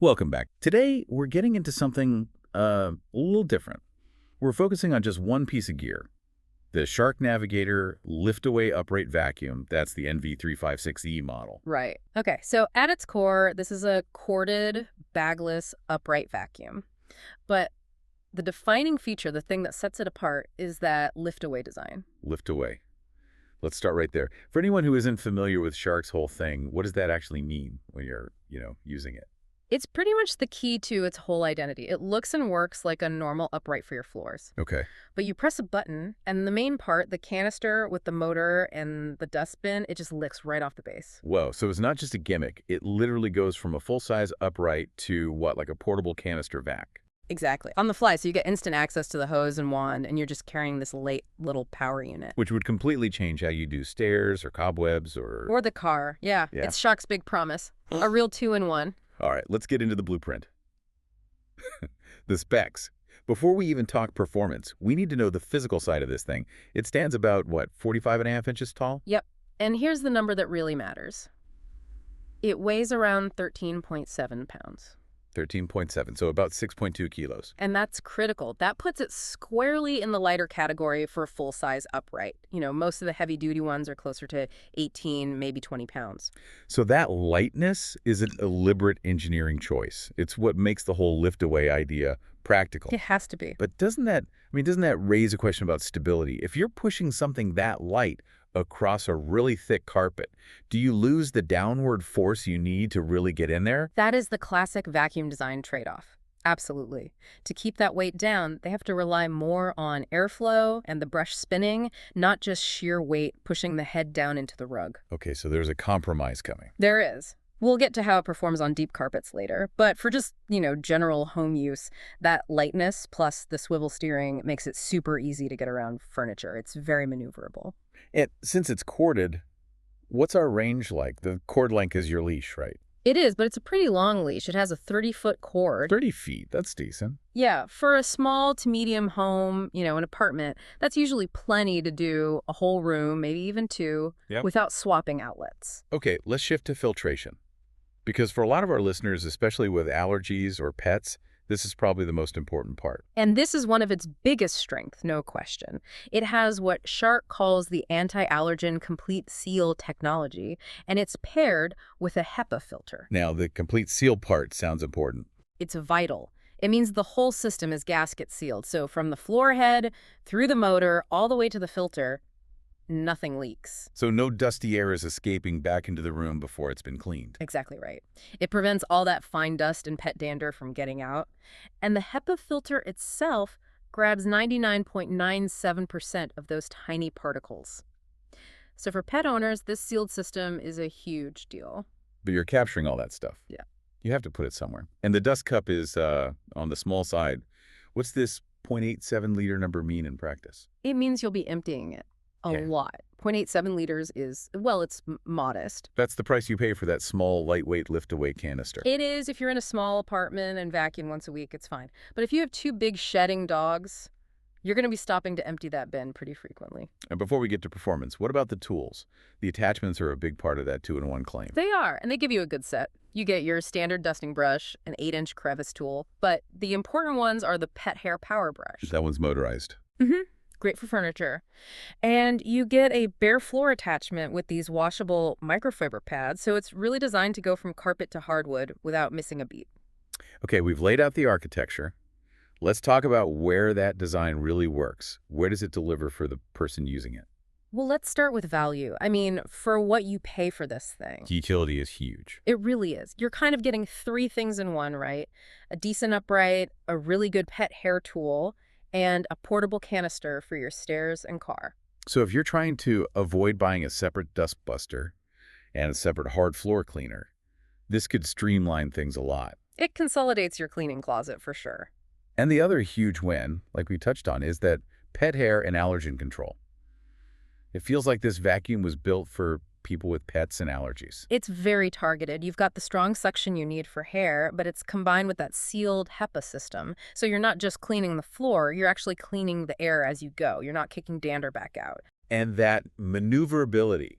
Welcome back. Today, we're getting into something a little different. We're focusing on just one piece of gear, the Shark Navigator lift-away upright vacuum. That's the NV356E model. Right. Okay, so at its core, this is a corded, bagless, upright vacuum. But the defining feature, the thing that sets it apart, is that lift-away design. Lift-away. Let's start right there. For anyone who isn't familiar with Shark's whole thing, what does that actually mean when you're, using it? It's pretty much the key to its whole identity. It looks and works like a normal upright for your floors. Okay. But you press a button, and the main part, the canister with the motor and the dustbin, it just licks right off the base. Whoa, so it's not just a gimmick. It literally goes from a full-size upright to what, like a portable canister vac? Exactly. On the fly, so you get instant access to the hose and wand, and you're just carrying this late little power unit. Which would completely change how you do stairs or cobwebs or... Or the car. Yeah. It's Shark's big promise. A real two-in-one. All right, let's get into the blueprint. The specs. Before we even talk performance, we need to know the physical side of this thing. It stands about, what, 45.5 inches tall? Yep. And here's the number that really matters. It weighs around 13.7 pounds. 13.7, so about 6.2 kilos. And that's critical. That puts it squarely in the lighter category for a full-size upright. Most of the heavy-duty ones are closer to 18, maybe 20 pounds. So that lightness is a deliberate engineering choice. It's what makes the whole lift-away idea practical. It has to be. But doesn't that raise a question about stability? If you're pushing something that light across a really thick carpet, do you lose the downward force you need to really get in there? That is the classic vacuum design trade-off. Absolutely. To keep that weight down, they have to rely more on airflow and the brush spinning, not just sheer weight pushing the head down into the rug. Okay, so there's a compromise coming. There is. We'll get to how it performs on deep carpets later, but for just, general home use, that lightness plus the swivel steering makes it super easy to get around furniture. It's very maneuverable. And since it's corded, what's our range like? The cord length is your leash, right? It is, but it's a pretty long leash. It has a 30-foot cord. 30 feet, that's decent. Yeah, for a small to medium home, an apartment, that's usually plenty to do a whole room, maybe even two, without swapping outlets. Okay, let's shift to filtration. Because for a lot of our listeners, especially with allergies or pets, this is probably the most important part. And this is one of its biggest strengths, no question. It has what Shark calls the anti-allergen complete seal technology, and it's paired with a HEPA filter. Now, the complete seal part sounds important. It's vital. It means the whole system is gasket sealed. So from the floor head, through the motor, all the way to the filter, nothing leaks. So no dusty air is escaping back into the room before it's been cleaned. Exactly right. It prevents all that fine dust and pet dander from getting out. And the HEPA filter itself grabs 99.97% of those tiny particles. So for pet owners, this sealed system is a huge deal. But you're capturing all that stuff. Yeah. You have to put it somewhere. And the dust cup is on the small side. What's this 0.87 liter number mean in practice? It means you'll be emptying it. A lot. 0.87 liters is, well, it's modest. That's the price you pay for that small, lightweight lift-away canister. It is. If you're in a small apartment and vacuum once a week, it's fine. But if you have two big shedding dogs, you're going to be stopping to empty that bin pretty frequently. And before we get to performance, what about the tools? The attachments are a big part of that two-in-one claim. They are, and they give you a good set. You get your standard dusting brush, an 8-inch crevice tool, but the important ones are the pet hair power brush. That one's motorized. Mm-hmm. Great for furniture. And you get a bare floor attachment with these washable microfiber pads, so it's really designed to go from carpet to hardwood without missing a beat. Okay, we've laid out the architecture. Let's talk about where that design really works. Where does it deliver for the person using it? Well, let's start with value. I mean, for what you pay for this thing. Utility is huge. It really is. You're kind of getting three things in one, right? A decent upright, a really good pet hair tool, and a portable canister for your stairs and car. So if you're trying to avoid buying a separate dust buster and a separate hard floor cleaner, this could streamline things a lot. It consolidates your cleaning closet for sure. And the other huge win, like we touched on, is that pet hair and allergen control. It feels like this vacuum was built for people with pets and allergies. It's very targeted. You've got the strong suction you need for hair, but it's combined with that sealed HEPA system. So you're not just cleaning the floor, you're actually cleaning the air as you go. You're not kicking dander back out. And that maneuverability,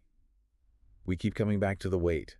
we keep coming back to the weight.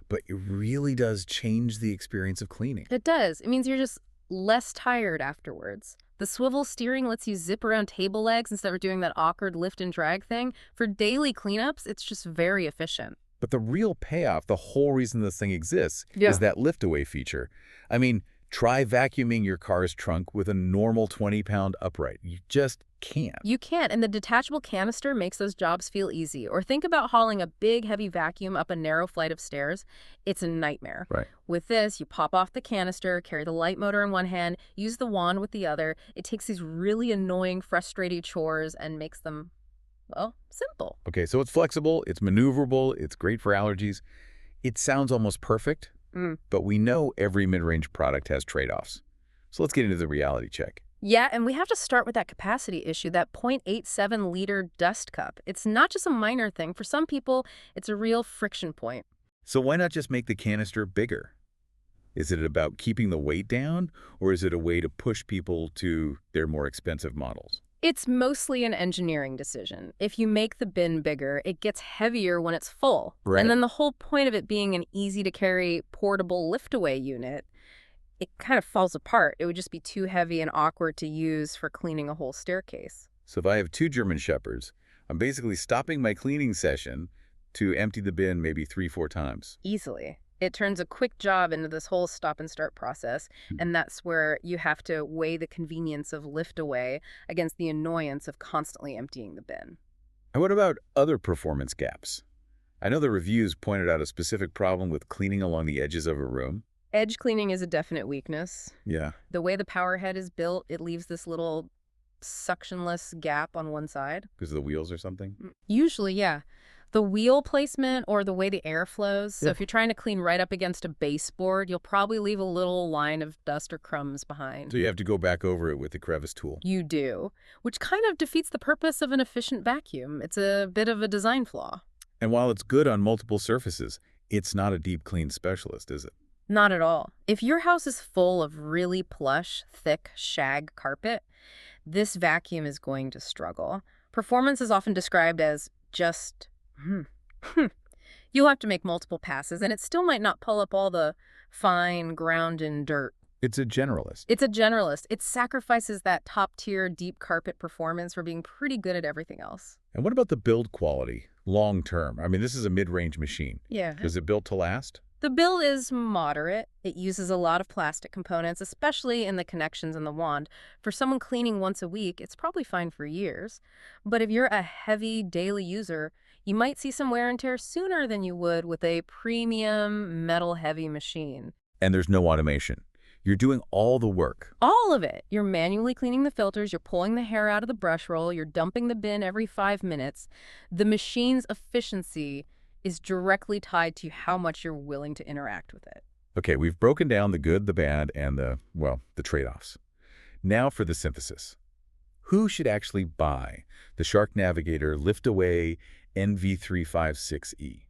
but it really does change the experience of cleaning. It does. It means you're just less tired afterwards. The swivel steering lets you zip around table legs instead of doing that awkward lift and drag thing. For daily cleanups, it's just very efficient. But the real payoff, the whole reason this thing exists, Yeah. is that lift-away feature. I mean, try vacuuming your car's trunk with a normal 20-pound upright. You just can't. You can't, and the detachable canister makes those jobs feel easy. Or think about hauling a big, heavy vacuum up a narrow flight of stairs. It's a nightmare. Right. With this, you pop off the canister, carry the light motor in one hand, use the wand with the other. It takes these really annoying, frustrating chores and makes them, well, simple. Okay, so it's flexible, it's maneuverable, it's great for allergies. It sounds almost perfect, but we know every mid-range product has trade-offs. So let's get into the reality check. Yeah, and we have to start with that capacity issue, that 0.87-liter dust cup. It's not just a minor thing. For some people, it's a real friction point. So why not just make the canister bigger? Is it about keeping the weight down, or is it a way to push people to their more expensive models? It's mostly an engineering decision. If you make the bin bigger, it gets heavier when it's full. Right. And then the whole point of it being an easy-to-carry portable lift-away unit, it kind of falls apart. It would just be too heavy and awkward to use for cleaning a whole staircase. So if I have 2 German Shepherds, I'm basically stopping my cleaning session to empty the bin maybe 3-4 times. Easily. It turns a quick job into this whole stop-and-start process, and that's where you have to weigh the convenience of lift-away against the annoyance of constantly emptying the bin. And what about other performance gaps? I know the reviews pointed out a specific problem with cleaning along the edges of a room. Edge cleaning is a definite weakness. Yeah. The way the power head is built, it leaves this little suctionless gap on one side. Because of the wheels or something? Usually, yeah. The wheel placement or the way the air flows. So if you're trying to clean right up against a baseboard, you'll probably leave a little line of dust or crumbs behind. So you have to go back over it with the Crevice tool. You do, which kind of defeats the purpose of an efficient vacuum. It's a bit of a design flaw. And while it's good on multiple surfaces, it's not a deep clean specialist, is it? Not at all. If your house is full of really plush, thick shag carpet, this vacuum is going to struggle. Performance is often described as just... You'll have to make multiple passes, and it still might not pull up all the fine ground-in dirt. It's a generalist. It's a generalist. It sacrifices that top-tier deep carpet performance for being pretty good at everything else. And what about the build quality, long term? I mean, this is a mid-range machine. Yeah. Is it built to last? The build is moderate. It uses a lot of plastic components, especially in the connections and the wand. For someone cleaning once a week, it's probably fine for years. But if you're a heavy daily user, you might see some wear and tear sooner than you would with a premium metal-heavy machine. And there's no automation. You're doing all the work. All of it. You're manually cleaning the filters, you're pulling the hair out of the brush roll, you're dumping the bin every 5 minutes. The machine's efficiency is directly tied to how much you're willing to interact with it. Okay, we've broken down the good, the bad, and the trade-offs. Now for the synthesis. Who should actually buy the Shark Navigator Lift-Away NV356E?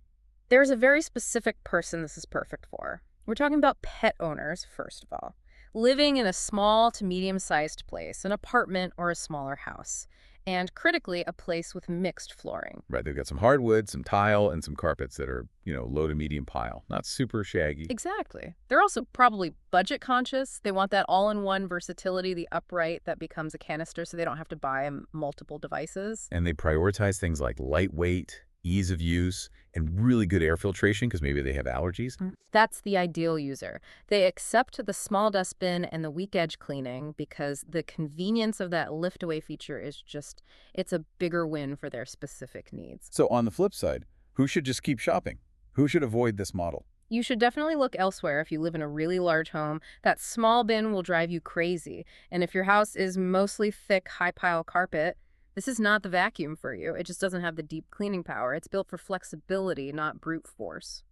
There's a very specific person this is perfect for. We're talking about pet owners, first of all, living in a small to medium-sized place, an apartment or a smaller house, and critically, a place with mixed flooring. Right, they've got some hardwood, some tile, and some carpets that are, low to medium pile. Not super shaggy. Exactly. They're also probably budget conscious. They want that all-in-one versatility, the upright that becomes a canister so they don't have to buy multiple devices. And they prioritize things like lightweight, ease of use, and really good air filtration because maybe they have allergies. That's the ideal user. They accept the small dustbin and the weak edge cleaning because the convenience of that lift-away feature is just, it's a bigger win for their specific needs. So on the flip side, who should just keep shopping? Who should avoid this model? You should definitely look elsewhere if you live in a really large home. That small bin will drive you crazy. And if your house is mostly thick, high-pile carpet, this is not the vacuum for you. It just doesn't have the deep cleaning power. It's built for flexibility, not brute force.